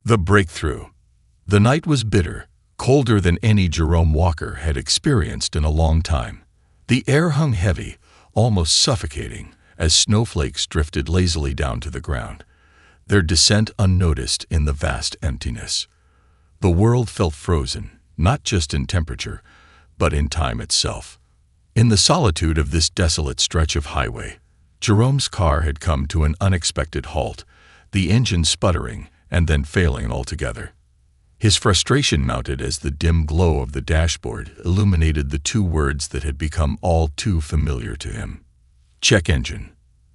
The breakthrough. The night was bitter, colder than any Jerome Walker had experienced in a long time. The air hung heavy, almost suffocating, as snowflakes drifted lazily down to the ground, their descent unnoticed in the vast emptiness. The world felt frozen, not just in temperature, but in time itself. In the solitude of this desolate stretch of highway, Jerome's car had come to an unexpected halt, the engine sputtering and then failing altogether. His frustration mounted as the dim glow of the dashboard illuminated the two words that had become all too familiar to him. Check engine.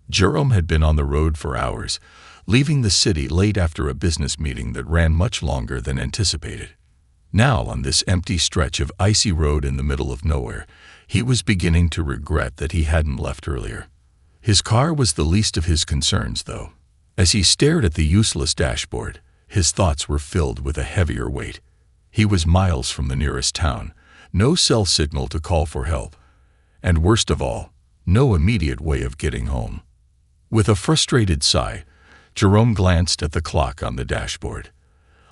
Jerome had been on the road for hours, leaving the city late after a business meeting that ran much longer than anticipated. Now, on this empty stretch of icy road in the middle of nowhere, he was beginning to regret that he hadn't left earlier. His car was the least of his concerns, though. As he stared at the useless dashboard, his thoughts were filled with a heavier weight. He was miles from the nearest town, no cell signal to call for help, and worst of all, no immediate way of getting home. With a frustrated sigh, Jerome glanced at the clock on the dashboard.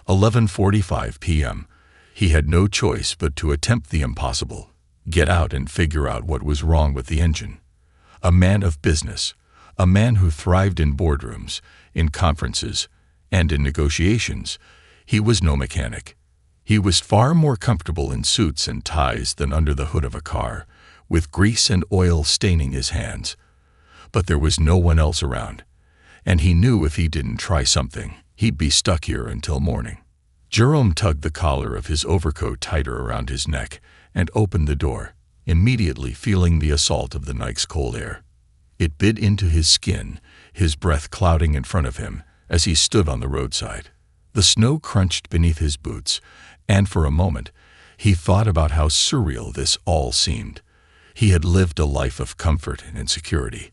11:45 p.m. He had no choice but to attempt the impossible, get out and figure out what was wrong with the engine. A man of business, a man who thrived in boardrooms, in conferences, and in negotiations, he was no mechanic. He was far more comfortable in suits and ties than under the hood of a car, with grease and oil staining his hands. But there was no one else around, and he knew if he didn't try something, he'd be stuck here until morning. Jerome tugged the collar of his overcoat tighter around his neck and opened the door, immediately feeling the assault of the night's cold air. It bit into his skin, his breath clouding in front of him as he stood on the roadside. The snow crunched beneath his boots, and for a moment, he thought about how surreal this all seemed. He had lived a life of comfort and security,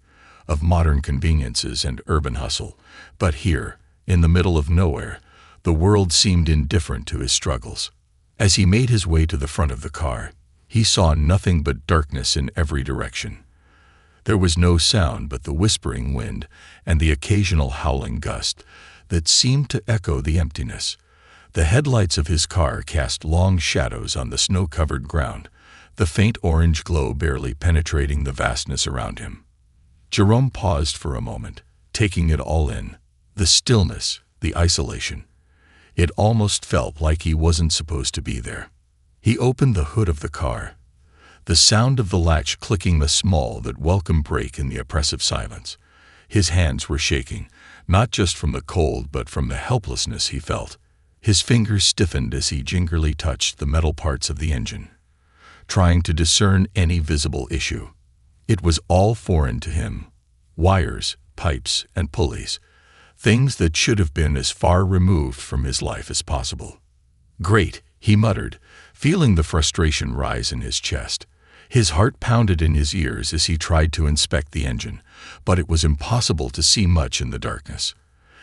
of modern conveniences and urban hustle, but here, in the middle of nowhere, the world seemed indifferent to his struggles. As he made his way to the front of the car, he saw nothing but darkness in every direction. There was no sound but the whispering wind and the occasional howling gust that seemed to echo the emptiness. The headlights of his car cast long shadows on the snow-covered ground, the faint orange glow barely penetrating the vastness around him. Jerome paused for a moment, taking it all in. The stillness, the isolation. It almost felt like he wasn't supposed to be there. He opened the hood of the car. The sound of the latch clicking a small but welcome break in the oppressive silence. His hands were shaking, not just from the cold but from the helplessness he felt. His fingers stiffened as he gingerly touched the metal parts of the engine, trying to discern any visible issue. It was all foreign to him. Wires, pipes, and pulleys. Things that should have been as far removed from his life as possible. "Great," he muttered, feeling the frustration rise in his chest. His heart pounded in his ears as he tried to inspect the engine, but it was impossible to see much in the darkness.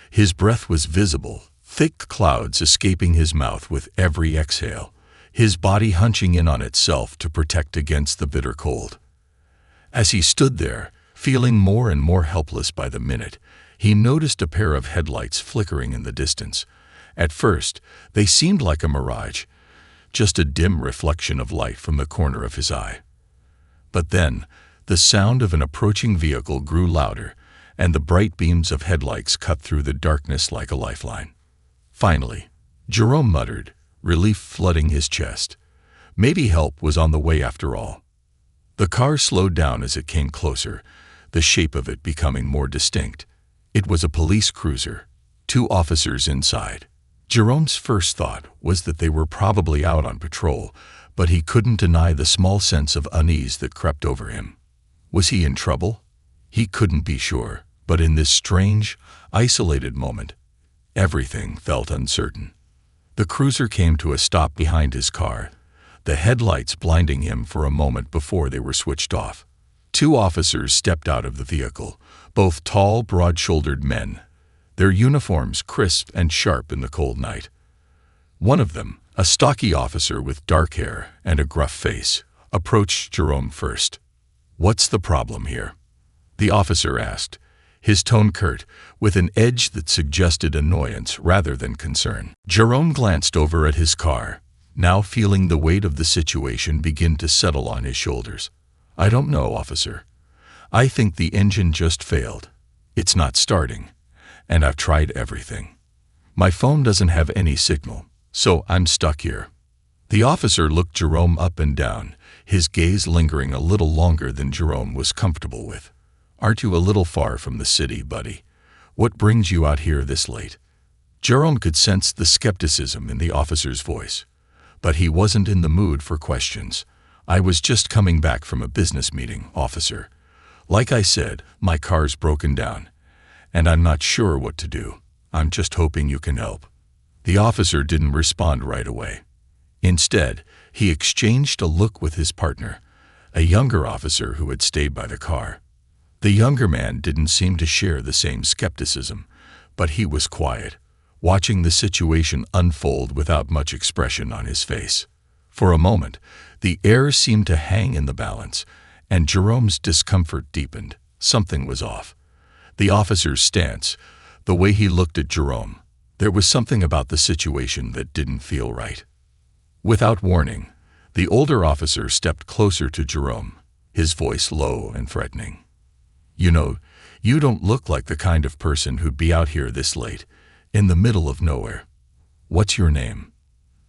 His breath was visible, thick clouds escaping his mouth with every exhale, his body hunching in on itself to protect against the bitter cold. As he stood there, feeling more and more helpless by the minute, he noticed a pair of headlights flickering in the distance. At first, they seemed like a mirage, just a dim reflection of light from the corner of his eye. But then, the sound of an approaching vehicle grew louder, and the bright beams of headlights cut through the darkness like a lifeline. Finally, Jerome muttered, relief flooding his chest. Maybe help was on the way after all. The car slowed down as it came closer, the shape of it becoming more distinct. It was a police cruiser, 2 officers inside. Jerome's first thought was that they were probably out on patrol, but he couldn't deny the small sense of unease that crept over him. Was he in trouble? He couldn't be sure, but in this strange, isolated moment, everything felt uncertain. The cruiser came to a stop behind his car, the headlights blinding him for a moment before they were switched off. 2 officers stepped out of the vehicle, both tall, broad-shouldered men, their uniforms crisp and sharp in the cold night. One of them, a stocky officer with dark hair and a gruff face, approached Jerome first. "What's the problem here?" the officer asked, his tone curt, with an edge that suggested annoyance rather than concern. Jerome glanced over at his car, now feeling the weight of the situation begin to settle on his shoulders. "I don't know, officer. I think the engine just failed. It's not starting, and I've tried everything. My phone doesn't have any signal, so I'm stuck here." The officer looked Jerome up and down, his gaze lingering a little longer than Jerome was comfortable with. "Aren't you a little far from the city, buddy? What brings you out here this late?" Jerome could sense the skepticism in the officer's voice, but he wasn't in the mood for questions. "I was just coming back from a business meeting, officer. Like I said, my car's broken down, and I'm not sure what to do. I'm just hoping you can help." The officer didn't respond right away. Instead, he exchanged a look with his partner, a younger officer who had stayed by the car. The younger man didn't seem to share the same skepticism, but he was quiet, watching the situation unfold without much expression on his face. For a moment, the air seemed to hang in the balance, and Jerome's discomfort deepened. Something was off. The officer's stance, the way he looked at Jerome, there was something about the situation that didn't feel right. Without warning, the older officer stepped closer to Jerome, his voice low and threatening. "You know, you don't look like the kind of person who'd be out here this late, in the middle of nowhere. What's your name?"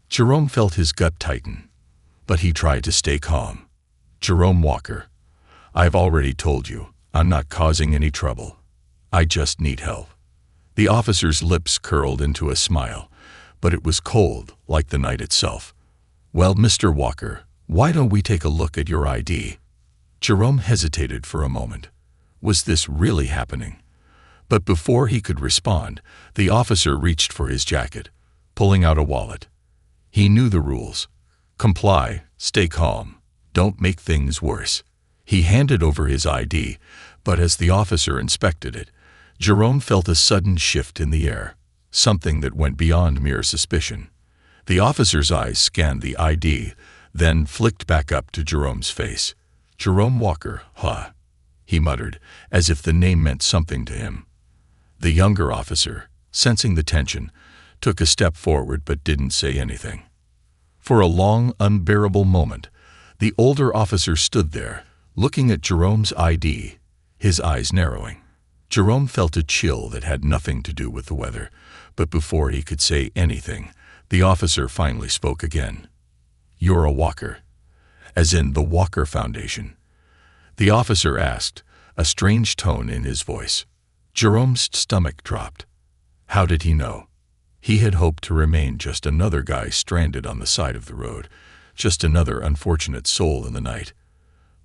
Jerome felt his gut tighten, but he tried to stay calm. "Jerome Walker. I've already told you, I'm not causing any trouble. I just need help." The officer's lips curled into a smile, but it was cold, like the night itself. "Well, Mr. Walker, why don't we take a look at your ID?" Jerome hesitated for a moment. Was this really happening? But before he could respond, the officer reached for his jacket, pulling out a wallet. He knew the rules. Comply, stay calm, don't make things worse. He handed over his ID, but as the officer inspected it, Jerome felt a sudden shift in the air, something that went beyond mere suspicion. The officer's eyes scanned the ID, then flicked back up to Jerome's face. "Jerome Walker, huh?" he muttered, as if the name meant something to him. The younger officer, sensing the tension, took a step forward but didn't say anything. For a long, unbearable moment, the older officer stood there, looking at Jerome's ID, his eyes narrowing. Jerome felt a chill that had nothing to do with the weather, but before he could say anything, the officer finally spoke again. "You're a Walker, as in the Walker Foundation?" The officer asked, a strange tone in his voice. Jerome's stomach dropped. How did he know? He had hoped to remain just another guy stranded on the side of the road, just another unfortunate soul in the night.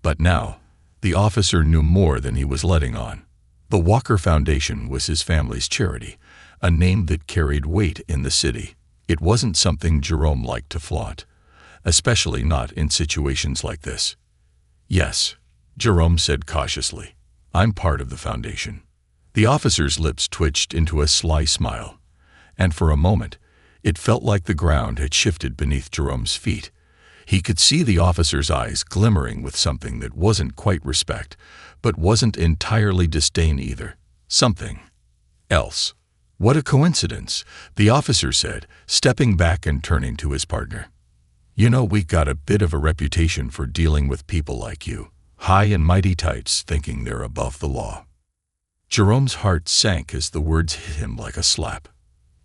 But now, the officer knew more than he was letting on. The Walker Foundation was his family's charity, a name that carried weight in the city. It wasn't something Jerome liked to flaunt, especially not in situations like this. "Yes," Jerome said cautiously, "I'm part of the foundation." The officer's lips twitched into a sly smile, and for a moment, it felt like the ground had shifted beneath Jerome's feet. He could see the officer's eyes glimmering with something that wasn't quite respect, but wasn't entirely disdain either. Something else. "What a coincidence," the officer said, stepping back and turning to his partner. "You know, we got a bit of a reputation for dealing with people like you, high and mighty types thinking they're above the law." Jerome's heart sank as the words hit him like a slap.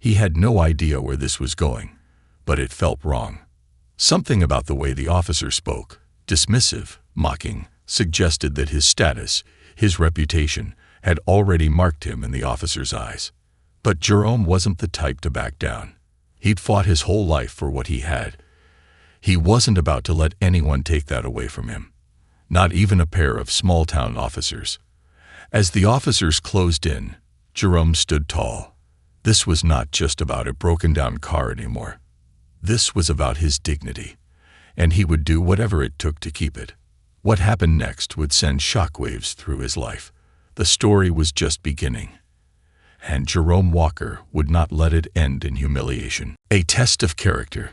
He had no idea where this was going, but it felt wrong. Something about the way the officer spoke, dismissive, mocking, suggested that his status, his reputation, had already marked him in the officer's eyes. But Jerome wasn't the type to back down. He'd fought his whole life for what he had. He wasn't about to let anyone take that away from him, not even a pair of small-town officers. As the officers closed in, Jerome stood tall. This was not just about a broken-down car anymore. This was about his dignity, and he would do whatever it took to keep it. What happened next would send shockwaves through his life. The story was just beginning, and Jerome Walker would not let it end in humiliation. A test of character.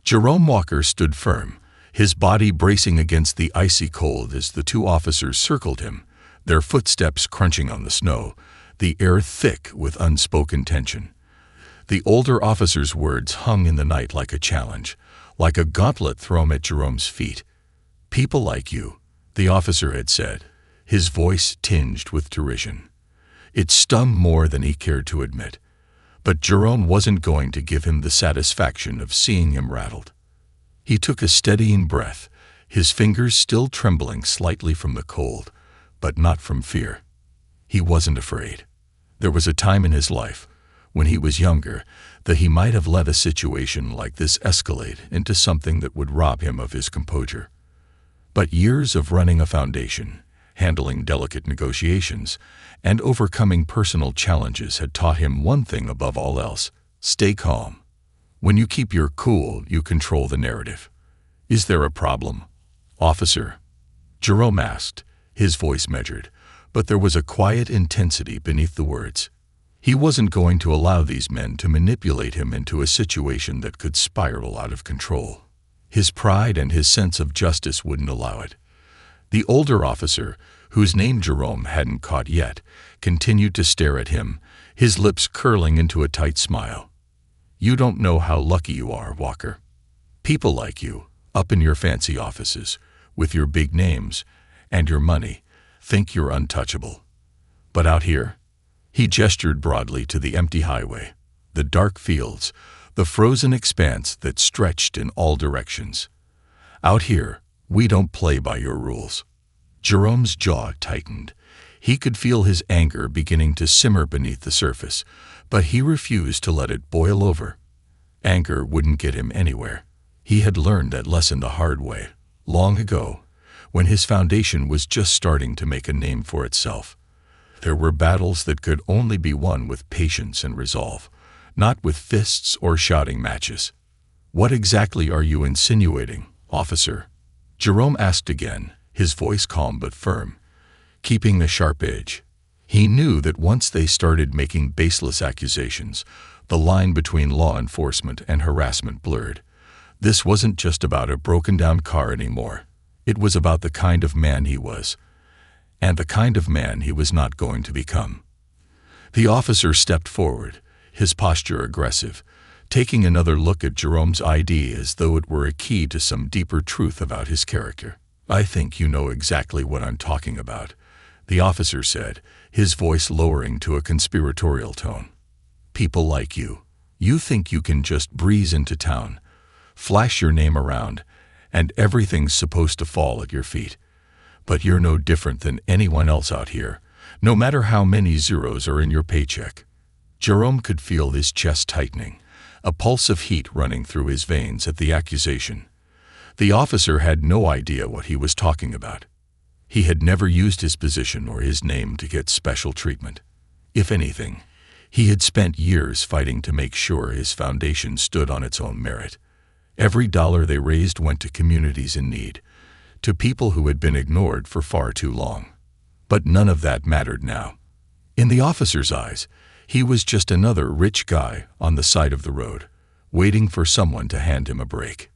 Jerome Walker stood firm, his body bracing against the icy cold as the two officers circled him, their footsteps crunching on the snow, the air thick with unspoken tension. The older officer's words hung in the night like a challenge, like a gauntlet thrown at Jerome's feet. "People like you," the officer had said, his voice tinged with derision. It stung more than he cared to admit, but Jerome wasn't going to give him the satisfaction of seeing him rattled. He took a steadying breath, his fingers still trembling slightly from the cold, but not from fear. He wasn't afraid. There was a time in his life, when he was younger, that he might have let a situation like this escalate into something that would rob him of his composure. But years of running a foundation, handling delicate negotiations, and overcoming personal challenges had taught him one thing above all else: stay calm. When you keep your cool, you control the narrative. "Is there a problem, officer?" Jerome asked, his voice measured, but there was a quiet intensity beneath the words. He wasn't going to allow these men to manipulate him into a situation that could spiral out of control. His pride and his sense of justice wouldn't allow it. The older officer, whose name Jerome hadn't caught yet, continued to stare at him, his lips curling into a tight smile. "You don't know how lucky you are, Walker. People like you, up in your fancy offices, with your big names and your money, think you're untouchable. But out here," he gestured broadly to the empty highway, the dark fields, the frozen expanse that stretched in all directions. "Out here, we don't play by your rules." Jerome's jaw tightened. He could feel his anger beginning to simmer beneath the surface, but he refused to let it boil over. Anger wouldn't get him anywhere. He had learned that lesson the hard way, long ago, when his foundation was just starting to make a name for itself. There were battles that could only be won with patience and resolve, not with fists or shouting matches. "What exactly are you insinuating, officer?" Jerome asked again, his voice calm but firm, keeping a sharp edge. He knew that once they started making baseless accusations, the line between law enforcement and harassment blurred. This wasn't just about a broken-down car anymore. It was about the kind of man he was, and the kind of man he was not going to become. The officer stepped forward, his posture aggressive, taking another look at Jerome's ID as though it were a key to some deeper truth about his character. "I think you know exactly what I'm talking about," the officer said, his voice lowering to a conspiratorial tone. "People like you. You think you can just breeze into town, flash your name around, and everything's supposed to fall at your feet. But you're no different than anyone else out here, no matter how many zeros are in your paycheck." Jerome could feel his chest tightening, a pulse of heat running through his veins at the accusation. The officer had no idea what he was talking about. He had never used his position or his name to get special treatment. If anything, he had spent years fighting to make sure his foundation stood on its own merit. Every dollar they raised went to communities in need, to people who had been ignored for far too long. But none of that mattered now. In the officer's eyes, he was just another rich guy on the side of the road, waiting for someone to hand him a break.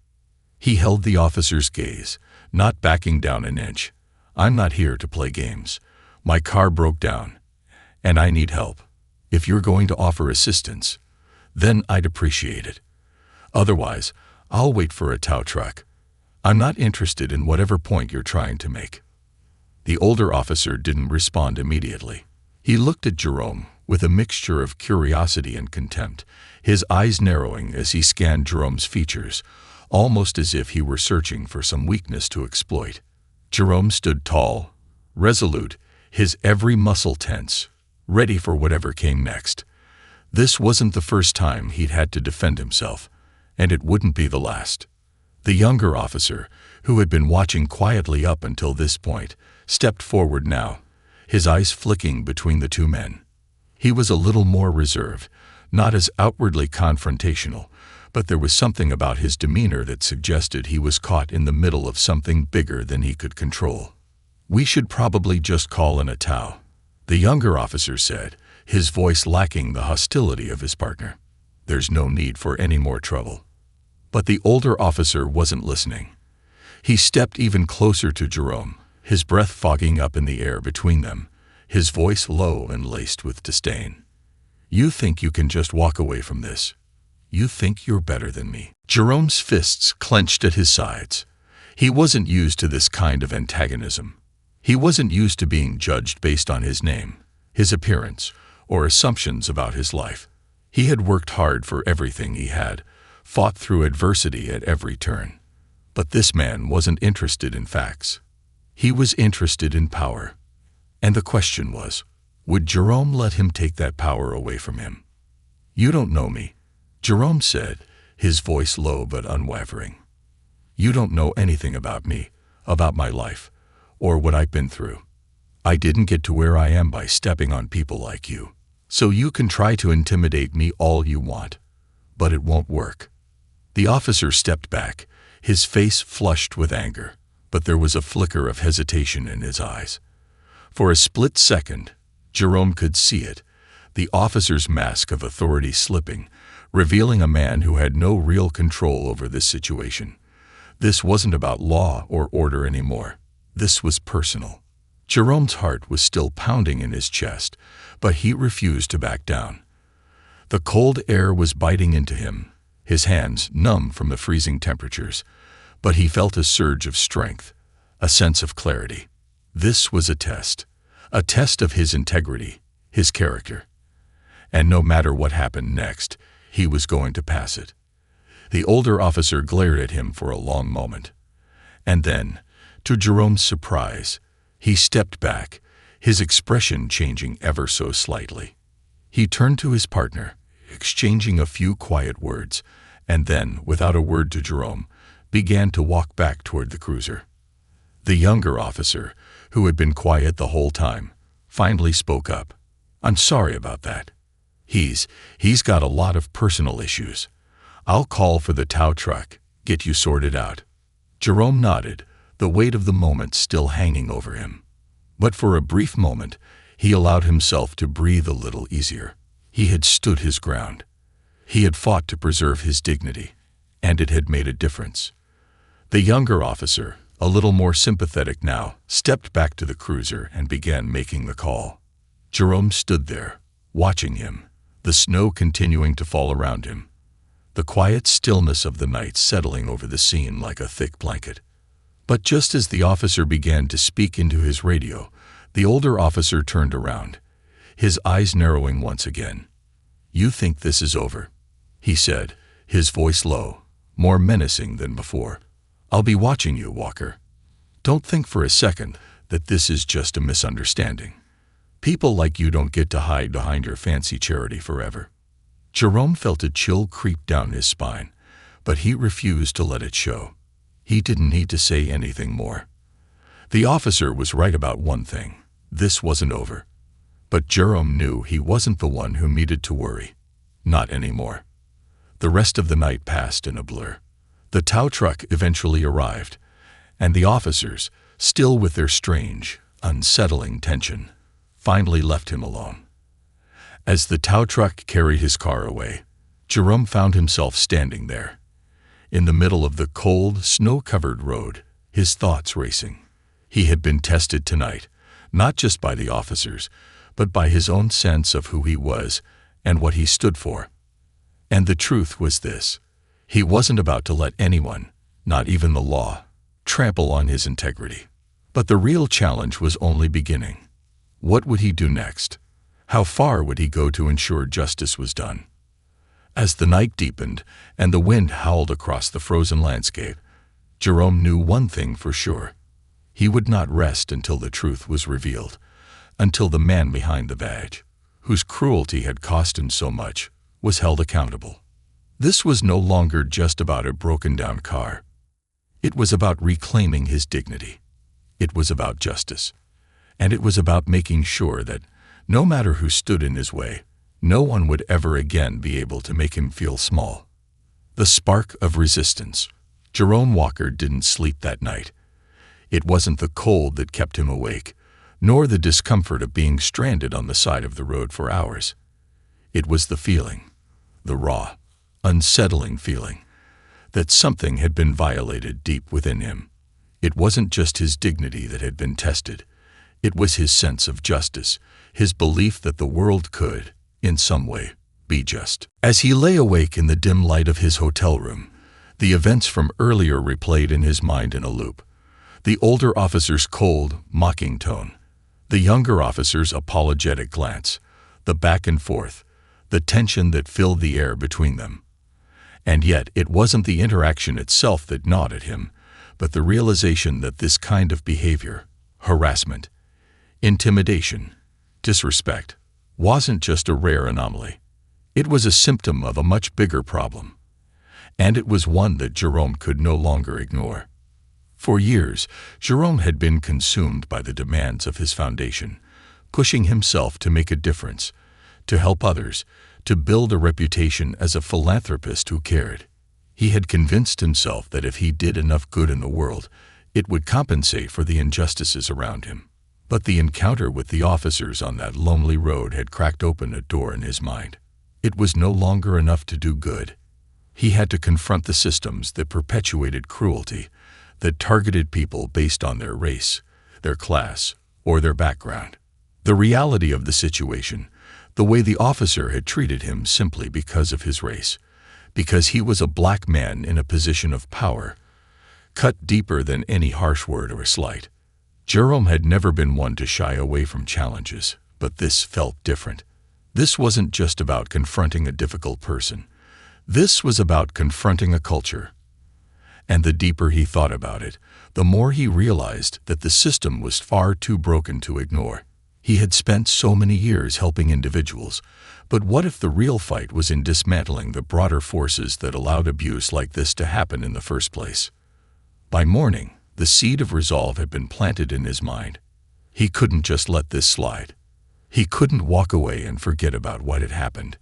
He held the officer's gaze, not backing down an inch. "I'm not here to play games. My car broke down, and I need help. If you're going to offer assistance, then I'd appreciate it. Otherwise, I'll wait for a tow truck. I'm not interested in whatever point you're trying to make." The older officer didn't respond immediately. He looked at Jerome with a mixture of curiosity and contempt, his eyes narrowing as he scanned Jerome's features, almost as if he were searching for some weakness to exploit. Jerome stood tall, resolute, his every muscle tense, ready for whatever came next. This wasn't the first time he'd had to defend himself, and it wouldn't be the last. The younger officer, who had been watching quietly up until this point, stepped forward now, his eyes flicking between the two men. He was a little more reserved, not as outwardly confrontational, but there was something about his demeanor that suggested he was caught in the middle of something bigger than he could control. "We should probably just call in a tow," the younger officer said, his voice lacking the hostility of his partner. "There's no need for any more trouble." But the older officer wasn't listening. He stepped even closer to Jerome, his breath fogging up in the air between them, his voice low and laced with disdain. "You think you can just walk away from this? You think you're better than me?" Jerome's fists clenched at his sides. He wasn't used to this kind of antagonism. He wasn't used to being judged based on his name, his appearance, or assumptions about his life. He had worked hard for everything he had, fought through adversity at every turn. But this man wasn't interested in facts. He was interested in power. And the question was, would Jerome let him take that power away from him? "You don't know me," Jerome said, his voice low but unwavering. "You don't know anything about me, about my life, or what I've been through. I didn't get to where I am by stepping on people like you. So you can try to intimidate me all you want, but it won't work." The officer stepped back, his face flushed with anger, but there was a flicker of hesitation in his eyes. For a split second, Jerome could see it, the officer's mask of authority slipping, revealing a man who had no real control over this situation. This wasn't about law or order anymore. This was personal. Jerome's heart was still pounding in his chest, but he refused to back down. The cold air was biting into him, his hands numb from the freezing temperatures, but he felt a surge of strength, a sense of clarity. This was a test of his integrity, his character. And no matter what happened next, he was going to pass it. The older officer glared at him for a long moment. And then, to Jerome's surprise, he stepped back, his expression changing ever so slightly. He turned to his partner, exchanging a few quiet words, and then, without a word to Jerome, began to walk back toward the cruiser. The younger officer, who had been quiet the whole time, finally spoke up. "I'm sorry about that. He's got a lot of personal issues. I'll call for the tow truck, get you sorted out." Jerome nodded, the weight of the moment still hanging over him. But for a brief moment, he allowed himself to breathe a little easier. He had stood his ground. He had fought to preserve his dignity, and it had made a difference. The younger officer, a little more sympathetic now, stepped back to the cruiser and began making the call. Jerome stood there, watching him, the snow continuing to fall around him, the quiet stillness of the night settling over the scene like a thick blanket. But just as the officer began to speak into his radio, the older officer turned around, his eyes narrowing once again. "You think this is over?" he said, his voice low, more menacing than before. "I'll be watching you, Walker. Don't think for a second that this is just a misunderstanding. People like you don't get to hide behind your fancy charity forever." Jerome felt a chill creep down his spine, but he refused to let it show. He didn't need to say anything more. The officer was right about one thing. This wasn't over. But Jerome knew he wasn't the one who needed to worry. Not anymore. The rest of the night passed in a blur. The tow truck eventually arrived, and the officers, still with their strange, unsettling tension, finally left him alone. As the tow truck carried his car away, Jerome found himself standing there, in the middle of the cold, snow-covered road, his thoughts racing. He had been tested tonight, not just by the officers, but by his own sense of who he was and what he stood for. And the truth was this: he wasn't about to let anyone, not even the law, trample on his integrity. But the real challenge was only beginning. What would he do next? How far would he go to ensure justice was done? As the night deepened and the wind howled across the frozen landscape, Jerome knew one thing for sure. He would not rest until the truth was revealed, until the man behind the badge, whose cruelty had cost him so much, was held accountable. This was no longer just about a broken-down car. It was about reclaiming his dignity. It was about justice. And it was about making sure that, no matter who stood in his way, no one would ever again be able to make him feel small. The spark of resistance. Jerome Walker didn't sleep that night. It wasn't the cold that kept him awake, nor the discomfort of being stranded on the side of the road for hours. It was the feeling, the raw, unsettling feeling, that something had been violated deep within him. It wasn't just his dignity that had been tested. It was his sense of justice, his belief that the world could, in some way, be just. As he lay awake in the dim light of his hotel room, the events from earlier replayed in his mind in a loop. The older officer's cold, mocking tone, the younger officer's apologetic glance, the back and forth, the tension that filled the air between them. And yet it wasn't the interaction itself that gnawed at him, but the realization that this kind of behavior, harassment, intimidation, disrespect, wasn't just a rare anomaly. It was a symptom of a much bigger problem. And it was one that Jerome could no longer ignore. For years, Jerome had been consumed by the demands of his foundation, pushing himself to make a difference, to help others, to build a reputation as a philanthropist who cared. He had convinced himself that if he did enough good in the world, it would compensate for the injustices around him. But the encounter with the officers on that lonely road had cracked open a door in his mind. It was no longer enough to do good. He had to confront the systems that perpetuated cruelty, that targeted people based on their race, their class, or their background. The reality of the situation, the way the officer had treated him simply because of his race, because he was a black man in a position of power, cut deeper than any harsh word or slight. Jerome had never been one to shy away from challenges, but this felt different. This wasn't just about confronting a difficult person. This was about confronting a culture. And the deeper he thought about it, the more he realized that the system was far too broken to ignore. He had spent so many years helping individuals, but what if the real fight was in dismantling the broader forces that allowed abuse like this to happen in the first place? By morning, the seed of resolve had been planted in his mind. He couldn't just let this slide. He couldn't walk away and forget about what had happened.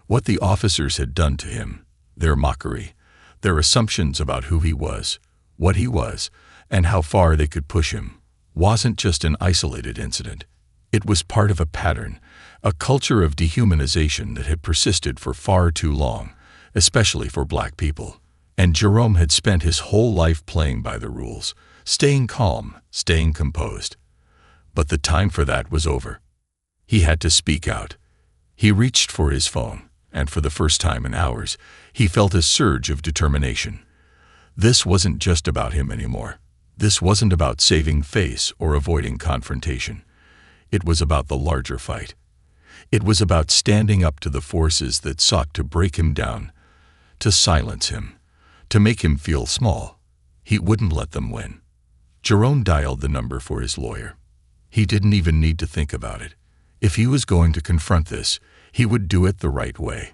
What the officers had done to him, their mockery, their assumptions about who he was, what he was, and how far they could push him, wasn't just an isolated incident. It was part of a pattern, a culture of dehumanization that had persisted for far too long, especially for black people. And Jerome had spent his whole life playing by the rules, staying calm, staying composed. But the time for that was over. He had to speak out. He reached for his phone, and for the first time in hours, he felt a surge of determination. This wasn't just about him anymore. This wasn't about saving face or avoiding confrontation. It was about the larger fight. It was about standing up to the forces that sought to break him down, to silence him, to make him feel small. He wouldn't let them win. Jerome dialed the number for his lawyer. He didn't even need to think about it. If he was going to confront this, he would do it the right way.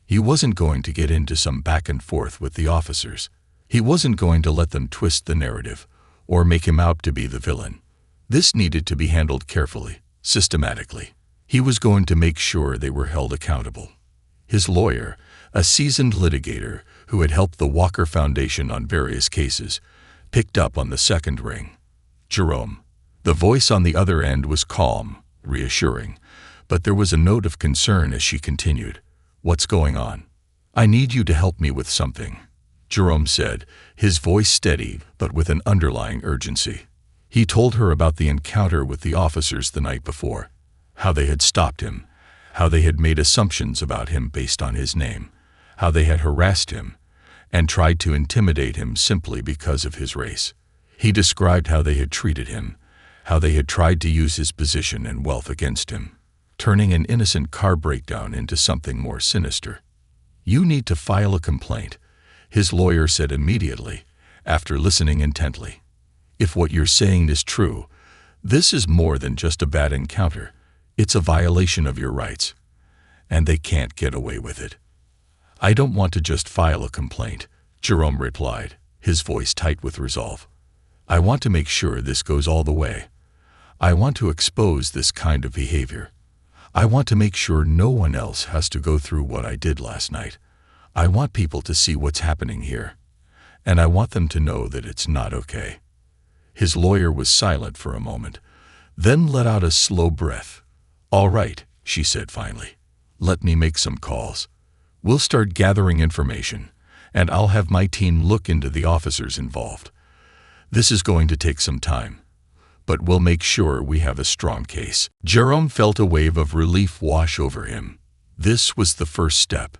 He wasn't going to get into some back and forth with the officers. He wasn't going to let them twist the narrative or make him out to be the villain. This needed to be handled carefully, systematically. He was going to make sure they were held accountable. His lawyer, a seasoned litigator who had helped the Walker Foundation on various cases, picked up on the second ring. Jerome. The voice on the other end was calm, reassuring, but there was a note of concern as she continued. "What's going on?" "I need you to help me with something," Jerome said, his voice steady but with an underlying urgency. He told her about the encounter with the officers the night before, how they had stopped him, how they had made assumptions about him based on his name, how they had harassed him and tried to intimidate him simply because of his race. He described how they had treated him, how they had tried to use his position and wealth against him, turning an innocent car breakdown into something more sinister. "You need to file a complaint," his lawyer said immediately, after listening intently. "If what you're saying is true, this is more than just a bad encounter. It's a violation of your rights, and they can't get away with it." "I don't want to just file a complaint," Jerome replied, his voice tight with resolve. "I want to make sure this goes all the way. I want to expose this kind of behavior. I want to make sure no one else has to go through what I did last night. I want people to see what's happening here, and I want them to know that it's not okay." His lawyer was silent for a moment, then let out a slow breath. "All right," she said finally. "Let me make some calls. We'll start gathering information, and I'll have my team look into the officers involved. This is going to take some time, but we'll make sure we have a strong case." Jerome felt a wave of relief wash over him. This was the first step.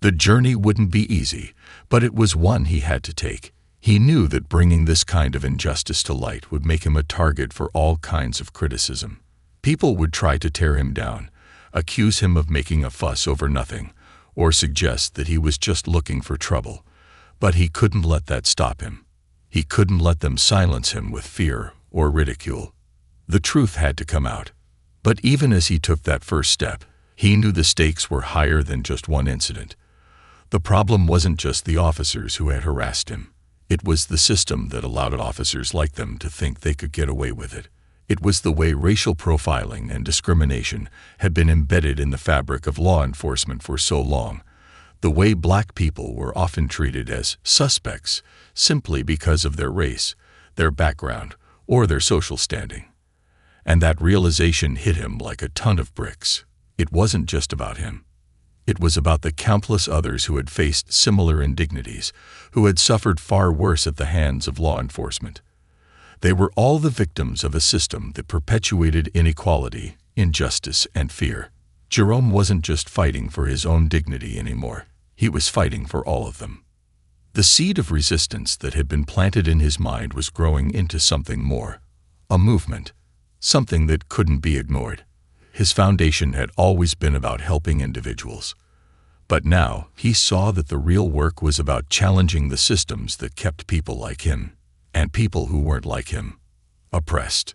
The journey wouldn't be easy, but it was one he had to take. He knew that bringing this kind of injustice to light would make him a target for all kinds of criticism. People would try to tear him down, accuse him of making a fuss over nothing, or suggest that he was just looking for trouble. But he couldn't let that stop him. He couldn't let them silence him with fear or ridicule. The truth had to come out. But even as he took that first step, he knew the stakes were higher than just one incident. The problem wasn't just the officers who had harassed him. It was the system that allowed officers like them to think they could get away with it. It was the way racial profiling and discrimination had been embedded in the fabric of law enforcement for so long. The way black people were often treated as suspects simply because of their race, their background, or their social standing. And that realization hit him like a ton of bricks. It wasn't just about him. It was about the countless others who had faced similar indignities, who had suffered far worse at the hands of law enforcement. They were all the victims of a system that perpetuated inequality, injustice, and fear. Jerome wasn't just fighting for his own dignity anymore. He was fighting for all of them. The seed of resistance that had been planted in his mind was growing into something more, a movement, something that couldn't be ignored. His foundation had always been about helping individuals. But now he saw that the real work was about challenging the systems that kept people like him, and people who weren't like him, oppressed.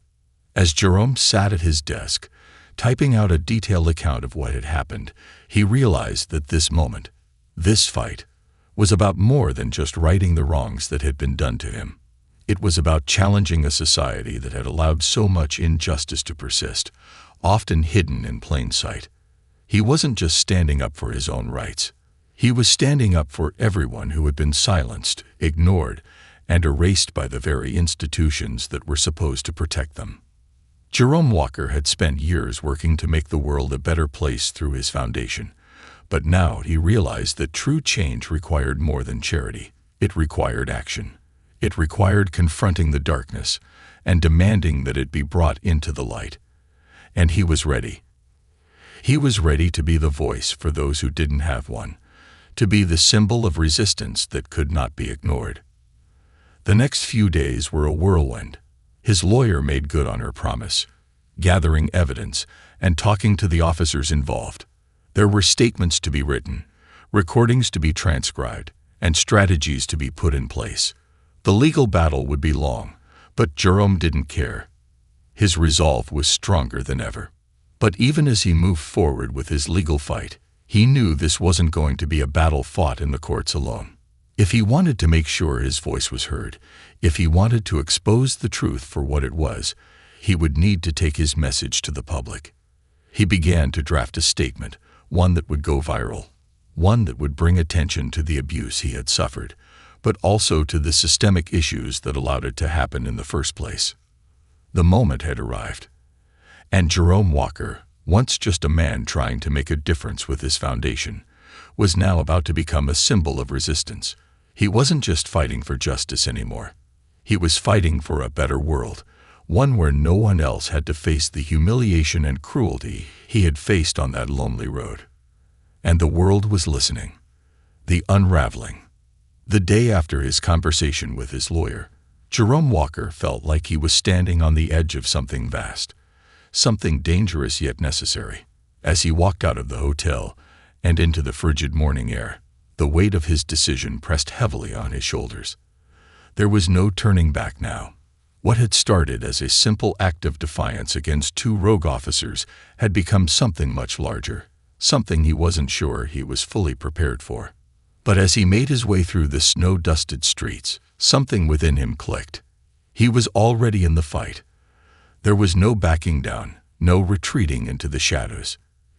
As Jerome sat at his desk, typing out a detailed account of what had happened, he realized that this moment, this fight, was about more than just righting the wrongs that had been done to him. It was about challenging a society that had allowed so much injustice to persist, often hidden in plain sight. He wasn't just standing up for his own rights. He was standing up for everyone who had been silenced, ignored, and erased by the very institutions that were supposed to protect them. Jerome Walker had spent years working to make the world a better place through his foundation, but now he realized that true change required more than charity. It required action. It required confronting the darkness and demanding that it be brought into the light. And he was ready. He was ready to be the voice for those who didn't have one, to be the symbol of resistance that could not be ignored. The next few days were a whirlwind. His lawyer made good on her promise, gathering evidence and talking to the officers involved. There were statements to be written, recordings to be transcribed, and strategies to be put in place. The legal battle would be long, but Jerome didn't care. His resolve was stronger than ever. But even as he moved forward with his legal fight, he knew this wasn't going to be a battle fought in the courts alone. If he wanted to make sure his voice was heard, if he wanted to expose the truth for what it was, he would need to take his message to the public. He began to draft a statement, one that would go viral, one that would bring attention to the abuse he had suffered, but also to the systemic issues that allowed it to happen in the first place. The moment had arrived. And Jerome Walker, once just a man trying to make a difference with his foundation, was now about to become a symbol of resistance. He wasn't just fighting for justice anymore. He was fighting for a better world, one where no one else had to face the humiliation and cruelty he had faced on that lonely road. And the world was listening. The unraveling. The day after his conversation with his lawyer, Jerome Walker felt like he was standing on the edge of something vast, something dangerous yet necessary. As he walked out of the hotel and into the frigid morning air, the weight of his decision pressed heavily on his shoulders. There was no turning back now. What had started as a simple act of defiance against two rogue officers had become something much larger, something he wasn't sure he was fully prepared for. But as he made his way through the snow-dusted streets, something within him clicked. He was already in the fight. There was no backing down, no retreating into the shadows.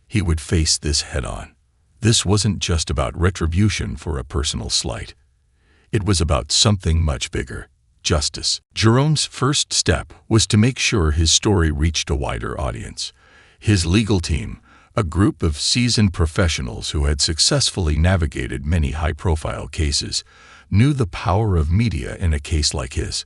He would face this head-on. This wasn't just about retribution for a personal slight. It was about something much bigger, justice. Jerome's first step was to make sure his story reached a wider audience. His legal team, a group of seasoned professionals who had successfully navigated many high-profile cases, knew the power of media in a case like his.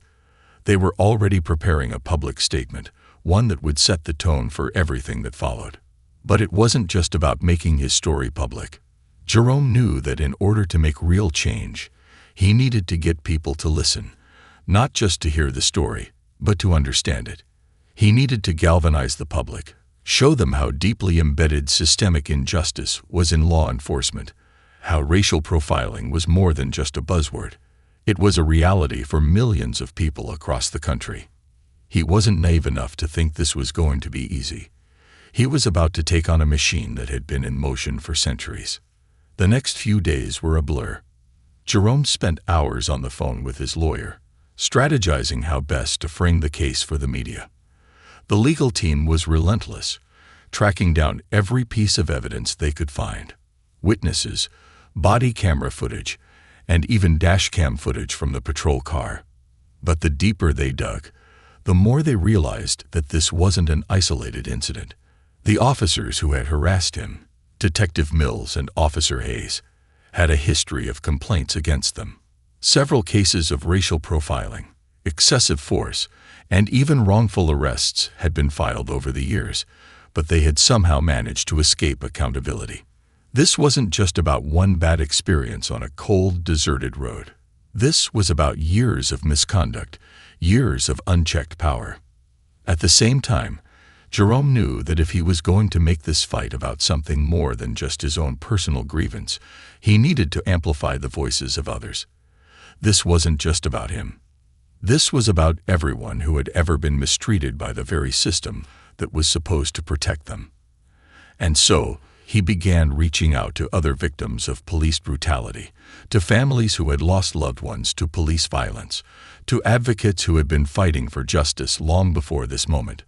They were already preparing a public statement, one that would set the tone for everything that followed. But it wasn't just about making his story public. Jerome knew that in order to make real change, he needed to get people to listen, not just to hear the story, but to understand it. He needed to galvanize the public, show them how deeply embedded systemic injustice was in law enforcement, how racial profiling was more than just a buzzword. It was a reality for millions of people across the country. He wasn't naive enough to think this was going to be easy. He was about to take on a machine that had been in motion for centuries. The next few days were a blur. Jerome spent hours on the phone with his lawyer, strategizing how best to frame the case for the media. The legal team was relentless, tracking down every piece of evidence they could find: witnesses, body camera footage, and even dashcam footage from the patrol car. But the deeper they dug, the more they realized that this wasn't an isolated incident. The officers who had harassed him, Detective Mills and Officer Hayes, had a history of complaints against them. Several cases of racial profiling, excessive force, and even wrongful arrests had been filed over the years, but they had somehow managed to escape accountability. This wasn't just about one bad experience on a cold, deserted road. This was about years of misconduct, years of unchecked power. At the same time, Jerome knew that if he was going to make this fight about something more than just his own personal grievance, he needed to amplify the voices of others. This wasn't just about him. This was about everyone who had ever been mistreated by the very system that was supposed to protect them. And so, he began reaching out to other victims of police brutality, to families who had lost loved ones to police violence, to advocates who had been fighting for justice long before this moment.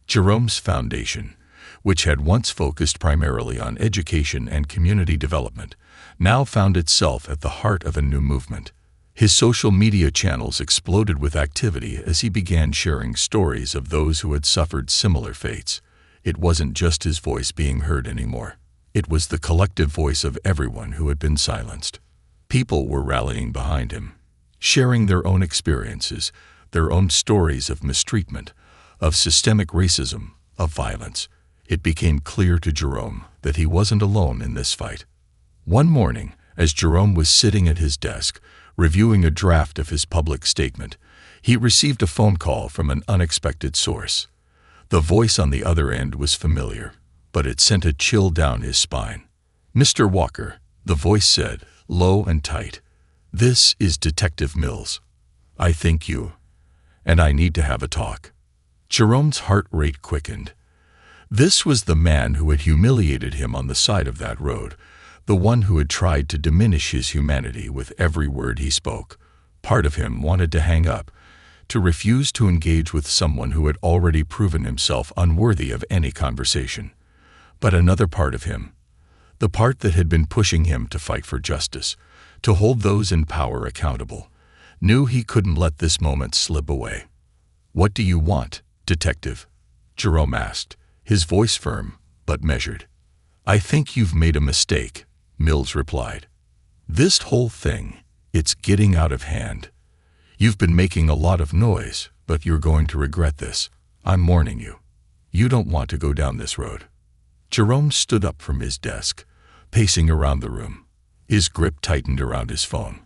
Jerome's foundation, which had once focused primarily on education and community development, now found itself at the heart of a new movement. His social media channels exploded with activity as he began sharing stories of those who had suffered similar fates. It wasn't just his voice being heard anymore. It was the collective voice of everyone who had been silenced. People were rallying behind him, sharing their own experiences, their own stories of mistreatment, of systemic racism, of violence. It became clear to Jerome that he wasn't alone in this fight. One morning, as Jerome was sitting at his desk, reviewing a draft of his public statement, he received a phone call from an unexpected source. The voice on the other end was familiar, but it sent a chill down his spine. "Mr. Walker," the voice said, low and tight, "this is Detective Mills. I think you and I need to have a talk." Jerome's heart rate quickened. This was the man who had humiliated him on the side of that road, the one who had tried to diminish his humanity with every word he spoke. Part of him wanted to hang up, to refuse to engage with someone who had already proven himself unworthy of any conversation. But another part of him, the part that had been pushing him to fight for justice, to hold those in power accountable, knew he couldn't let this moment slip away. "What do you want, Detective?" Jerome asked, his voice firm but measured. "I think you've made a mistake," Mills replied. "This whole thing, it's getting out of hand. You've been making a lot of noise, but you're going to regret this. I'm warning you. You don't want to go down this road." Jerome stood up from his desk, pacing around the room. His grip tightened around his phone,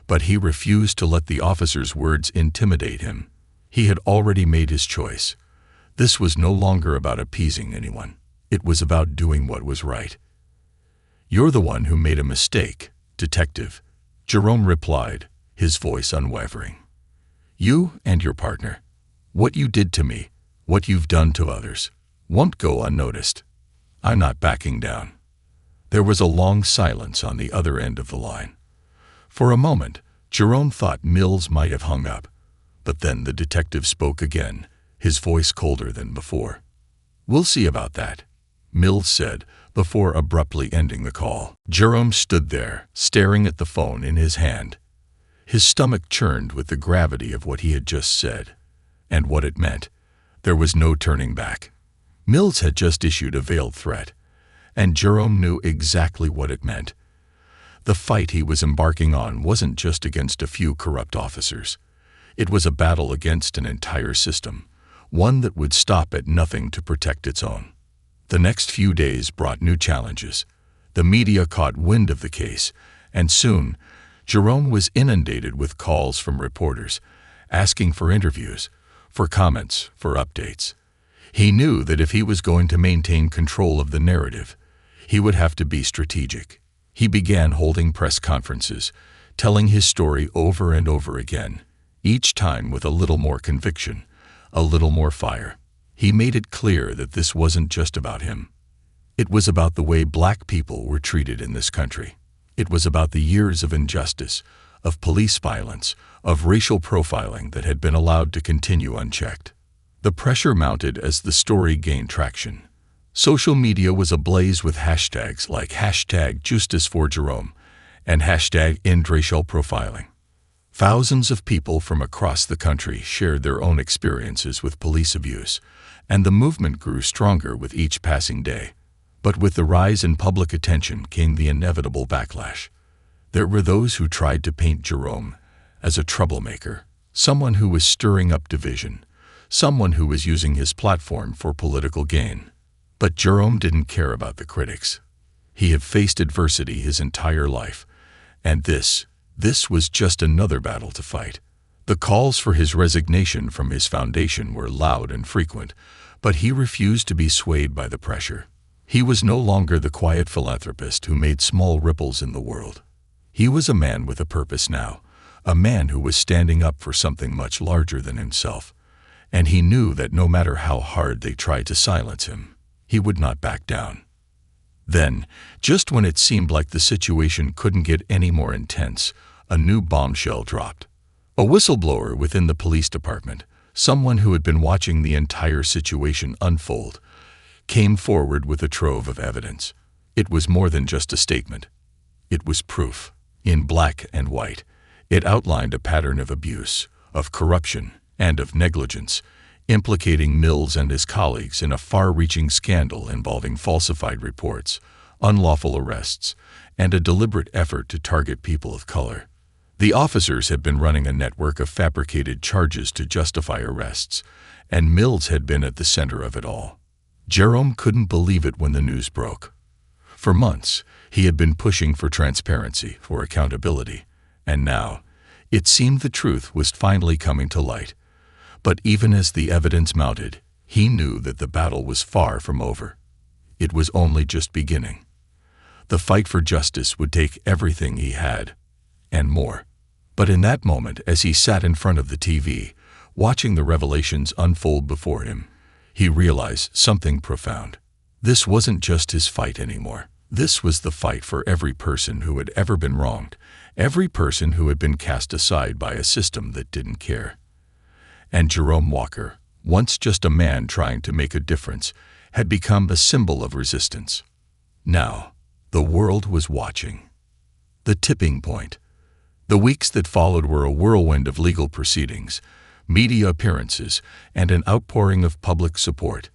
but he refused to let the officer's words intimidate him. He had already made his choice. This was no longer about appeasing anyone. It was about doing what was right. "You're the one who made a mistake, Detective," Jerome replied, his voice unwavering. "You and your partner. What you did to me, what you've done to others, won't go unnoticed. I'm not backing down." There was a long silence on the other end of the line. For a moment, Jerome thought Mills might have hung up, but then the detective spoke again, his voice colder than before. "We'll see about that," Mills said, before abruptly ending the call. Jerome stood there, staring at the phone in his hand. His stomach churned with the gravity of what he had just said, and what it meant. There was no turning back. Mills had just issued a veiled threat, and Jerome knew exactly what it meant. The fight he was embarking on wasn't just against a few corrupt officers. It was a battle against an entire system, one that would stop at nothing to protect its own. The next few days brought new challenges. The media caught wind of the case, and soon, Jerome was inundated with calls from reporters, asking for interviews, for comments, for updates. He knew that if he was going to maintain control of the narrative, he would have to be strategic. He began holding press conferences, telling his story over and over again, each time with a little more conviction, a little more fire. He made it clear that this wasn't just about him. It was about the way black people were treated in this country. It was about the years of injustice, of police violence, of racial profiling that had been allowed to continue unchecked. The pressure mounted as the story gained traction. Social media was ablaze with hashtags like #JusticeForJerome and #EndRacialProfiling. Thousands of people from across the country shared their own experiences with police abuse, and the movement grew stronger with each passing day. But with the rise in public attention came the inevitable backlash. There were those who tried to paint Jerome as a troublemaker, someone who was stirring up division, someone who was using his platform for political gain. But Jerome didn't care about the critics. He had faced adversity his entire life, and this was just another battle to fight. The calls for his resignation from his foundation were loud and frequent, but he refused to be swayed by the pressure. He was no longer the quiet philanthropist who made small ripples in the world. He was a man with a purpose now, a man who was standing up for something much larger than himself, and he knew that no matter how hard they tried to silence him, he would not back down. Then, just when it seemed like the situation couldn't get any more intense, a new bombshell dropped. A whistleblower within the police department, someone who had been watching the entire situation unfold, came forward with a trove of evidence. It was more than just a statement. It was proof. In black and white, it outlined a pattern of abuse, of corruption, and of negligence, implicating Mills and his colleagues in a far-reaching scandal involving falsified reports, unlawful arrests, and a deliberate effort to target people of color. The officers had been running a network of fabricated charges to justify arrests, and Mills had been at the center of it all. Jerome couldn't believe it when the news broke. For months, he had been pushing for transparency, for accountability, and now, it seemed the truth was finally coming to light. But even as the evidence mounted, he knew that the battle was far from over. It was only just beginning. The fight for justice would take everything he had, and more. But in that moment, as he sat in front of the TV, watching the revelations unfold before him, he realized something profound. This wasn't just his fight anymore. This was the fight for every person who had ever been wronged, every person who had been cast aside by a system that didn't care. And Jerome Walker, once just a man trying to make a difference, had become a symbol of resistance. Now, the world was watching. The tipping point. The weeks that followed were a whirlwind of legal proceedings, media appearances, and an outpouring of public support.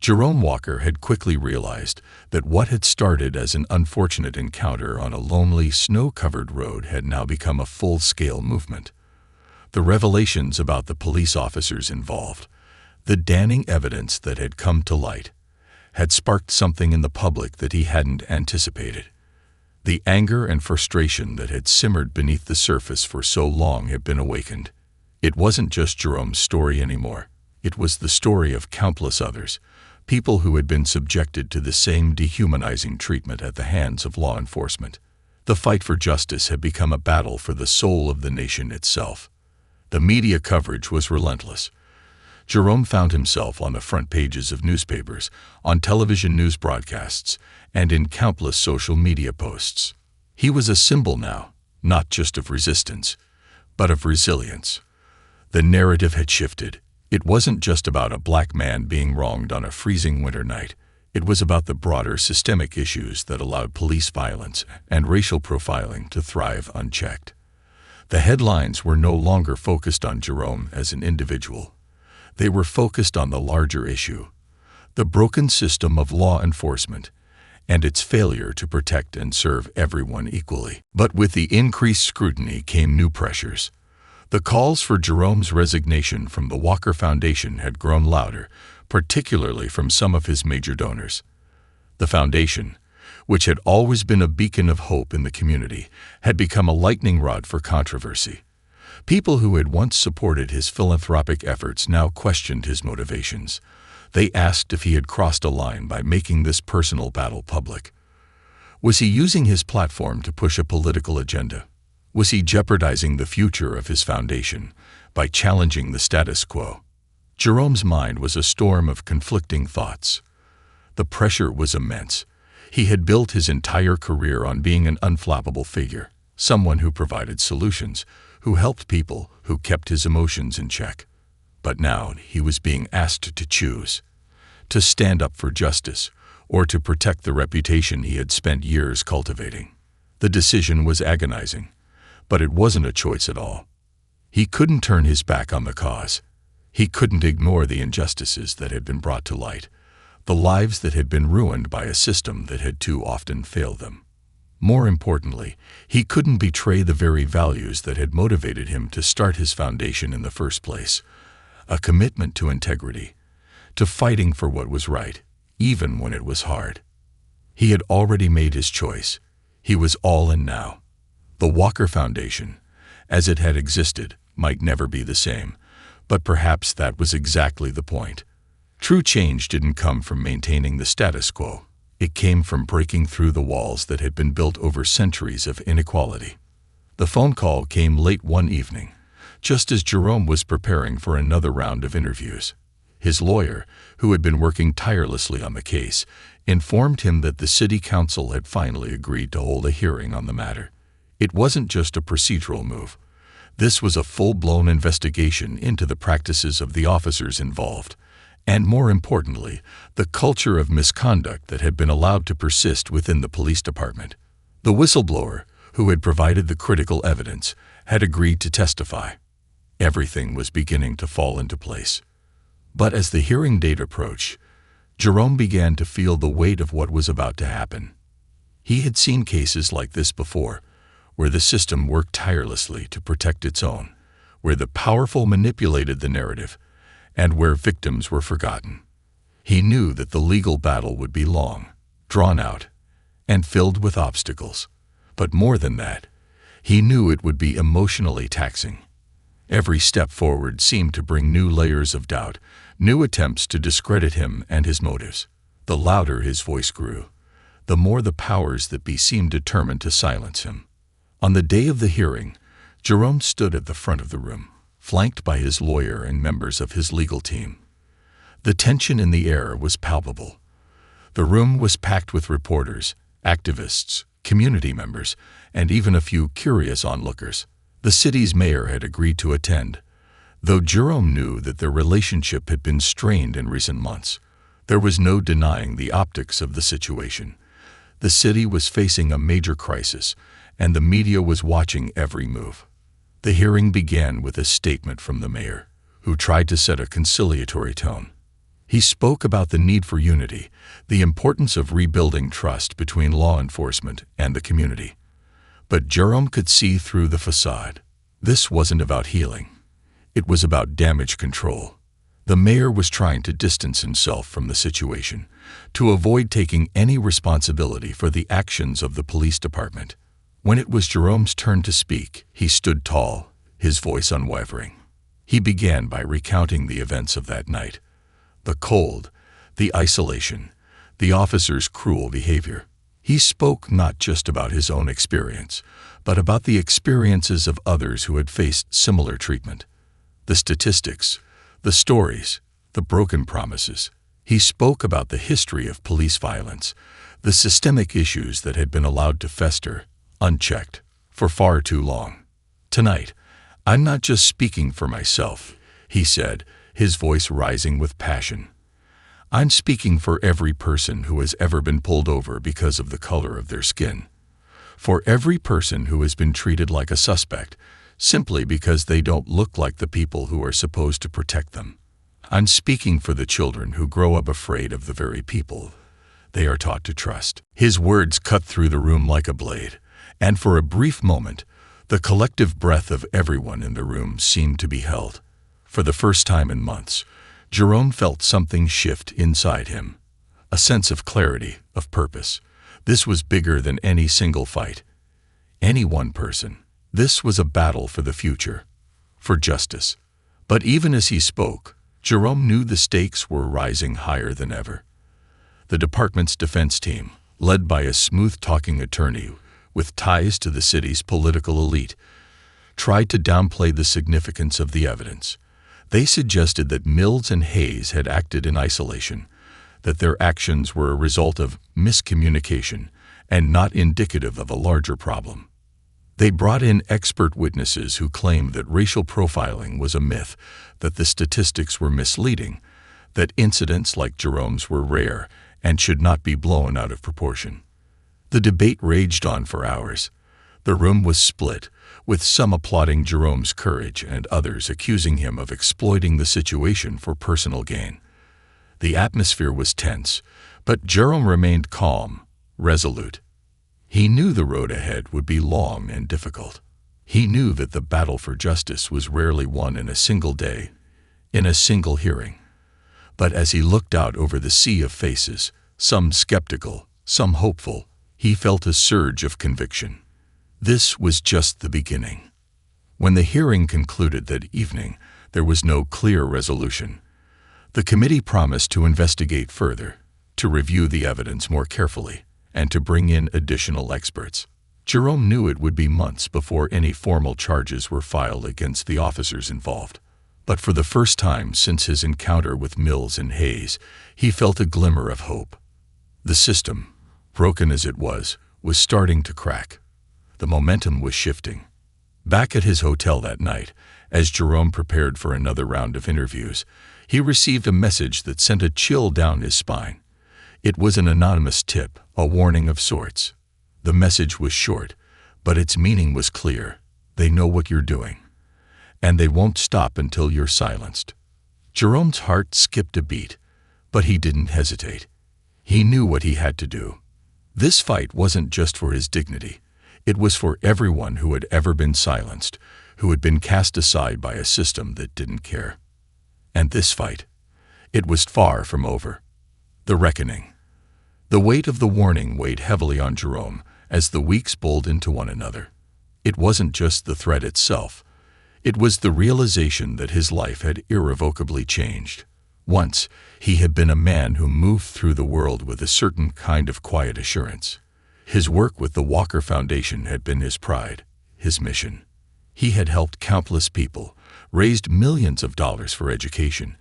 Jerome Walker had quickly realized that what had started as an unfortunate encounter on a lonely, snow-covered road had now become a full-scale movement. The revelations about the police officers involved, the damning evidence that had come to light, had sparked something in the public that he hadn't anticipated. The anger and frustration that had simmered beneath the surface for so long had been awakened. It wasn't just Jerome's story anymore. It was the story of countless others, people who had been subjected to the same dehumanizing treatment at the hands of law enforcement. The fight for justice had become a battle for the soul of the nation itself. The media coverage was relentless. Jerome found himself on the front pages of newspapers, on television news broadcasts, and in countless social media posts. He was a symbol now, not just of resistance, but of resilience. The narrative had shifted. It wasn't just about a black man being wronged on a freezing winter night. It was about the broader systemic issues that allowed police violence and racial profiling to thrive unchecked. The headlines were no longer focused on Jerome as an individual. They were focused on the larger issue, the broken system of law enforcement, and its failure to protect and serve everyone equally. But with the increased scrutiny came new pressures. The calls for Jerome's resignation from the Walker Foundation had grown louder, particularly from some of his major donors. The foundation, which had always been a beacon of hope in the community, had become a lightning rod for controversy. People who had once supported his philanthropic efforts now questioned his motivations. They asked if he had crossed a line by making this personal battle public. Was he using his platform to push a political agenda? Was he jeopardizing the future of his foundation by challenging the status quo? Jerome's mind was a storm of conflicting thoughts. The pressure was immense. He had built his entire career on being an unflappable figure, someone who provided solutions, who helped people, who kept his emotions in check. But now he was being asked to choose, to stand up for justice, or to protect the reputation he had spent years cultivating. The decision was agonizing, but it wasn't a choice at all. He couldn't turn his back on the cause. He couldn't ignore the injustices that had been brought to light, the lives that had been ruined by a system that had too often failed them. More importantly, he couldn't betray the very values that had motivated him to start his foundation in the first place, a commitment to integrity, to fighting for what was right, even when it was hard. He had already made his choice. He was all in now. The Walker Foundation, as it had existed, might never be the same, but perhaps that was exactly the point. True change didn't come from maintaining the status quo. It came from breaking through the walls that had been built over centuries of inequality. The phone call came late one evening, just as Jerome was preparing for another round of interviews. His lawyer, who had been working tirelessly on the case, informed him that the city council had finally agreed to hold a hearing on the matter. It wasn't just a procedural move. This was a full-blown investigation into the practices of the officers involved, and more importantly, the culture of misconduct that had been allowed to persist within the police department. The whistleblower, who had provided the critical evidence, had agreed to testify. Everything was beginning to fall into place. But as the hearing date approached, Jerome began to feel the weight of what was about to happen. He had seen cases like this before, where the system worked tirelessly to protect its own, where the powerful manipulated the narrative, and where victims were forgotten. He knew that the legal battle would be long, drawn out, and filled with obstacles. But more than that, he knew it would be emotionally taxing. Every step forward seemed to bring new layers of doubt, new attempts to discredit him and his motives. The louder his voice grew, the more the powers that be seemed determined to silence him. On the day of the hearing, Jerome stood at the front of the room, flanked by his lawyer and members of his legal team. The tension in the air was palpable. The room was packed with reporters, activists, community members, and even a few curious onlookers. The city's mayor had agreed to attend, though Jerome knew that their relationship had been strained in recent months. There was no denying the optics of the situation. The city was facing a major crisis, and the media was watching every move. The hearing began with a statement from the mayor, who tried to set a conciliatory tone. He spoke about the need for unity, the importance of rebuilding trust between law enforcement and the community. But Jerome could see through the facade. This wasn't about healing. It was about damage control. The mayor was trying to distance himself from the situation, to avoid taking any responsibility for the actions of the police department. When it was Jerome's turn to speak, he stood tall, his voice unwavering. He began by recounting the events of that night. The cold, the isolation, the officers' cruel behavior. He spoke not just about his own experience, but about the experiences of others who had faced similar treatment. The statistics, the stories, the broken promises. He spoke about the history of police violence, the systemic issues that had been allowed to fester, unchecked, for far too long. Tonight, I'm not just speaking for myself, he said, his voice rising with passion. I'm speaking for every person who has ever been pulled over because of the color of their skin. For every person who has been treated like a suspect, simply because they don't look like the people who are supposed to protect them. I'm speaking for the children who grow up afraid of the very people they are taught to trust. His words cut through the room like a blade, and for a brief moment, The collective breath of everyone in the room seemed to be held. For the first time in months, Jerome felt something shift inside him. A sense of clarity, of purpose. This was bigger than any single fight. Any one person. This was a battle for the future. For justice. But even as he spoke, Jerome knew the stakes were rising higher than ever. The department's defense team, led by a smooth-talking attorney with ties to the city's political elite, tried to downplay the significance of the evidence. They suggested that Mills and Hayes had acted in isolation, that their actions were a result of miscommunication and not indicative of a larger problem. They brought in expert witnesses who claimed that racial profiling was a myth, that the statistics were misleading, that incidents like Jerome's were rare and should not be blown out of proportion. The debate raged on for hours. The room was split, with some applauding Jerome's courage and others accusing him of exploiting the situation for personal gain. The atmosphere was tense, but Jerome remained calm, resolute. He knew the road ahead would be long and difficult. He knew that the battle for justice was rarely won in a single day, in a single hearing. But as he looked out over the sea of faces, some skeptical, some hopeful, he felt a surge of conviction. This was just the beginning. When the hearing concluded that evening, there was no clear resolution. The committee promised to investigate further, to review the evidence more carefully, and to bring in additional experts. Jerome knew it would be months before any formal charges were filed against the officers involved. But for the first time since his encounter with Mills and Hayes, he felt a glimmer of hope. The system, broken as it was starting to crack. The momentum was shifting. Back at his hotel that night, as Jerome prepared for another round of interviews, he received a message that sent a chill down his spine. It was an anonymous tip, a warning of sorts. The message was short, but its meaning was clear. They know what you're doing, and they won't stop until you're silenced. Jerome's heart skipped a beat, but he didn't hesitate. He knew what he had to do. This fight wasn't just for his dignity. It was for everyone who had ever been silenced, who had been cast aside by a system that didn't care. And this fight, it was far from over. The reckoning. The weight of the warning weighed heavily on Jerome as the weeks bowled into one another. It wasn't just the threat itself. It was the realization that his life had irrevocably changed. Once, he had been a man who moved through the world with a certain kind of quiet assurance. His work with the Walker Foundation had been his pride, his mission. He had helped countless people, raised millions of dollars for education,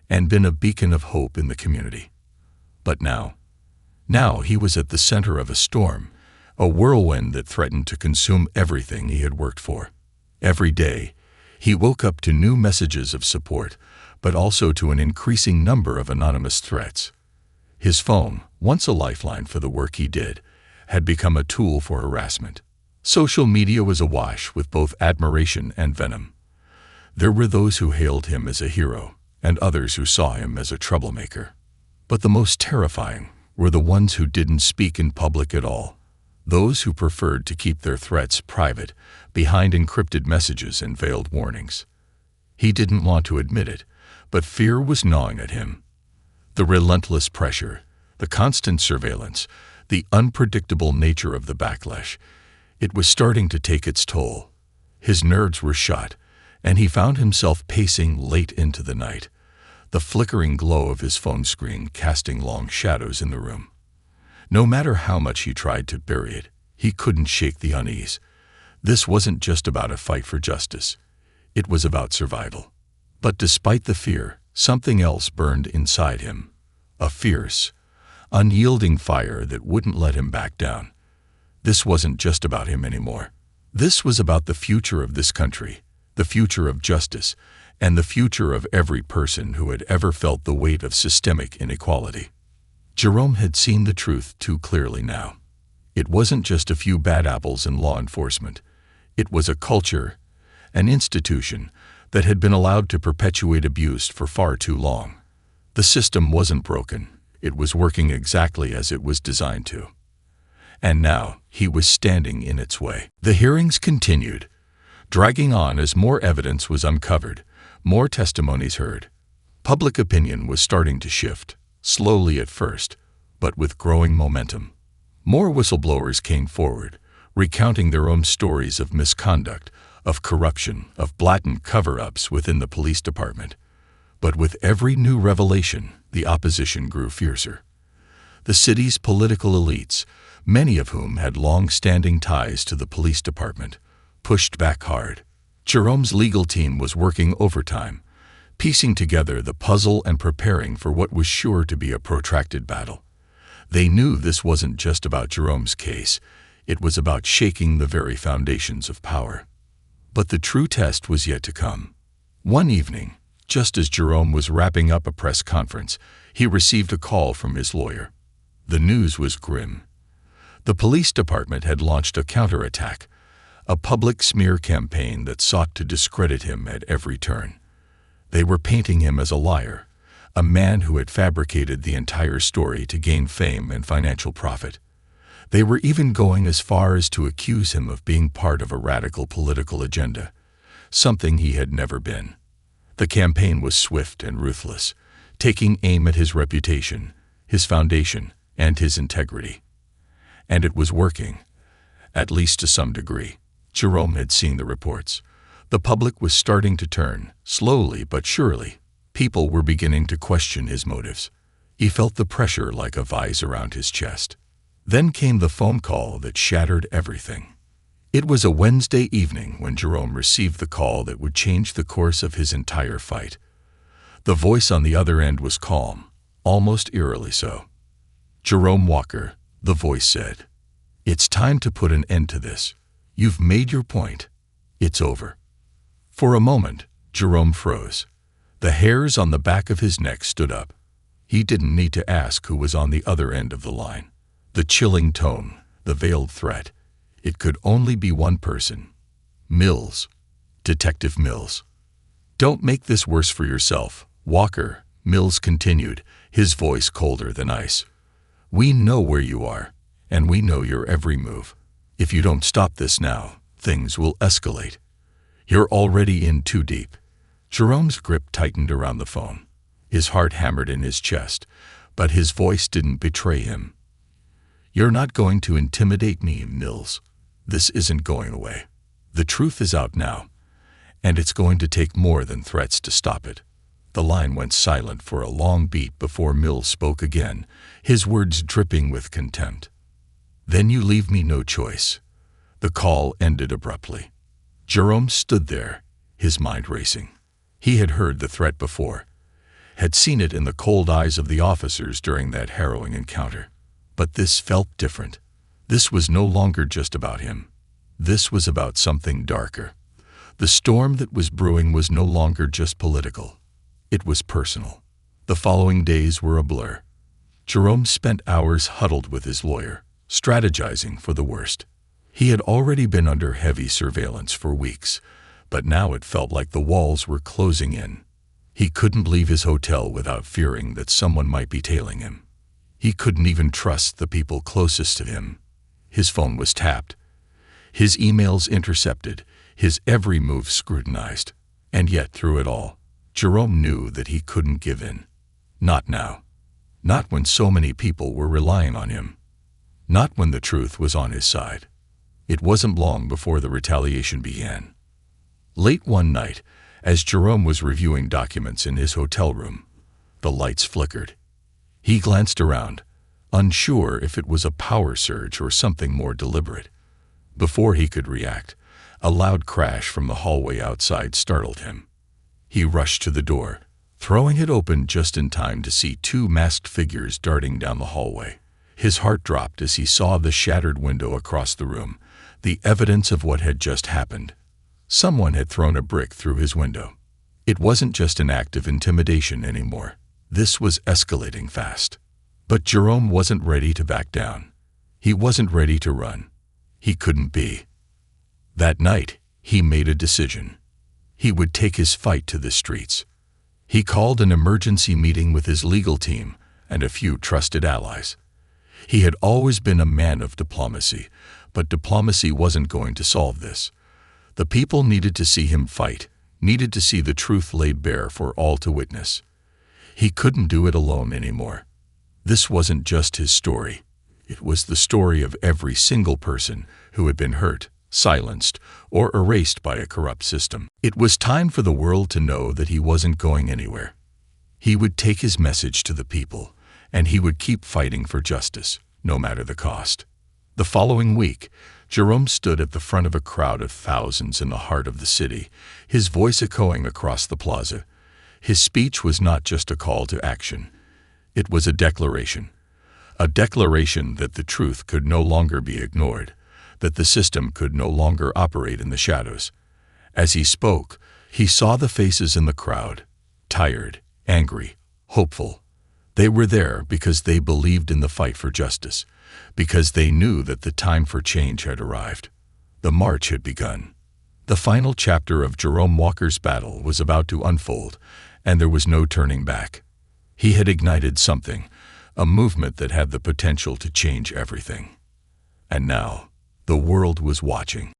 and been a beacon of hope in the community. But now he was at the center of a storm, a whirlwind that threatened to consume everything he had worked for. Every day, he woke up to new messages of support, but also to an increasing number of anonymous threats. His phone, once a lifeline for the work he did, had become a tool for harassment. Social media was awash with both admiration and venom. There were those who hailed him as a hero, and others who saw him as a troublemaker. But the most terrifying were the ones who didn't speak in public at all, those who preferred to keep their threats private, behind encrypted messages and veiled warnings. He didn't want to admit it, but fear was gnawing at him. The relentless pressure, the constant surveillance, the unpredictable nature of the backlash, it was starting to take its toll. His nerves were shot, and he found himself pacing late into the night, the flickering glow of his phone screen casting long shadows in the room. No matter how much he tried to bury it, he couldn't shake the unease. This wasn't just about a fight for justice. It was about survival. But despite the fear, something else burned inside him. A fierce, unyielding fire that wouldn't let him back down. This wasn't just about him anymore. This was about the future of this country, the future of justice, and the future of every person who had ever felt the weight of systemic inequality. Jerome had seen the truth too clearly now. It wasn't just a few bad apples in law enforcement. It was a culture, an institution, that had been allowed to perpetuate abuse for far too long. The system wasn't broken. It was working exactly as it was designed to. And now he was standing in its way. The hearings continued, dragging on as more evidence was uncovered, more testimonies heard. Public opinion was starting to shift, slowly at first, but with growing momentum. More whistleblowers came forward, recounting their own stories of misconduct, of corruption, of blatant cover-ups within the police department. But with every new revelation, the opposition grew fiercer. The city's political elites, many of whom had long-standing ties to the police department, pushed back hard. Jerome's legal team was working overtime, piecing together the puzzle and preparing for what was sure to be a protracted battle. They knew this wasn't just about Jerome's case, it was about shaking the very foundations of power. But the true test was yet to come. One evening, just as Jerome was wrapping up a press conference, he received a call from his lawyer. The news was grim. The police department had launched a counterattack, a public smear campaign that sought to discredit him at every turn. They were painting him as a liar, a man who had fabricated the entire story to gain fame and financial profit. They were even going as far as to accuse him of being part of a radical political agenda, something he had never been. The campaign was swift and ruthless, taking aim at his reputation, his foundation, and his integrity. And it was working, at least to some degree. Jerome had seen the reports. The public was starting to turn, slowly but surely. People were beginning to question his motives. He felt the pressure like a vise around his chest. Then came the phone call that shattered everything. It was a Wednesday evening when Jerome received the call that would change the course of his entire fight. The voice on the other end was calm, almost eerily so. "Jerome Walker," the voice said. "It's time to put an end to this. You've made your point. It's over." For a moment, Jerome froze. The hairs on the back of his neck stood up. He didn't need to ask who was on the other end of the line. The chilling tone, the veiled threat. It could only be one person. Mills. Detective Mills. "Don't make this worse for yourself, Walker," Mills continued, his voice colder than ice. "We know where you are, and we know your every move. If you don't stop this now, things will escalate. You're already in too deep." Jerome's grip tightened around the phone. His heart hammered in his chest, but his voice didn't betray him. "You're not going to intimidate me, Mills. This isn't going away. The truth is out now, and it's going to take more than threats to stop it." The line went silent for a long beat before Mills spoke again, his words dripping with contempt. "Then you leave me no choice." The call ended abruptly. Jerome stood there, his mind racing. He had heard the threat before, had seen it in the cold eyes of the officers during that harrowing encounter. But this felt different. This was no longer just about him. This was about something darker. The storm that was brewing was no longer just political. It was personal. The following days were a blur. Jerome spent hours huddled with his lawyer, strategizing for the worst. He had already been under heavy surveillance for weeks, but now it felt like the walls were closing in. He couldn't leave his hotel without fearing that someone might be tailing him. He couldn't even trust the people closest to him. His phone was tapped, his emails intercepted, his every move scrutinized. And yet, through it all, Jerome knew that he couldn't give in. Not now. Not when so many people were relying on him. Not when the truth was on his side. It wasn't long before the retaliation began. Late one night, as Jerome was reviewing documents in his hotel room, the lights flickered. He glanced around, unsure if it was a power surge or something more deliberate. Before he could react, a loud crash from the hallway outside startled him. He rushed to the door, throwing it open just in time to see two masked figures darting down the hallway. His heart dropped as he saw the shattered window across the room, the evidence of what had just happened. Someone had thrown a brick through his window. It wasn't just an act of intimidation anymore. This was escalating fast. But Jerome wasn't ready to back down. He wasn't ready to run. He couldn't be. That night, he made a decision. He would take his fight to the streets. He called an emergency meeting with his legal team and a few trusted allies. He had always been a man of diplomacy, but diplomacy wasn't going to solve this. The people needed to see him fight, needed to see the truth laid bare for all to witness. He couldn't do it alone anymore. This wasn't just his story. It was the story of every single person who had been hurt, silenced, or erased by a corrupt system. It was time for the world to know that he wasn't going anywhere. He would take his message to the people, and he would keep fighting for justice, no matter the cost. The following week, Jerome stood at the front of a crowd of thousands in the heart of the city, his voice echoing across the plaza. His speech was not just a call to action. It was a declaration that the truth could no longer be ignored, that the system could no longer operate in the shadows. As he spoke, he saw the faces in the crowd, tired, angry, hopeful. They were there because they believed in the fight for justice, because they knew that the time for change had arrived. The march had begun. The final chapter of Jerome Walker's battle was about to unfold, and there was no turning back. He had ignited something, a movement that had the potential to change everything. And now, the world was watching.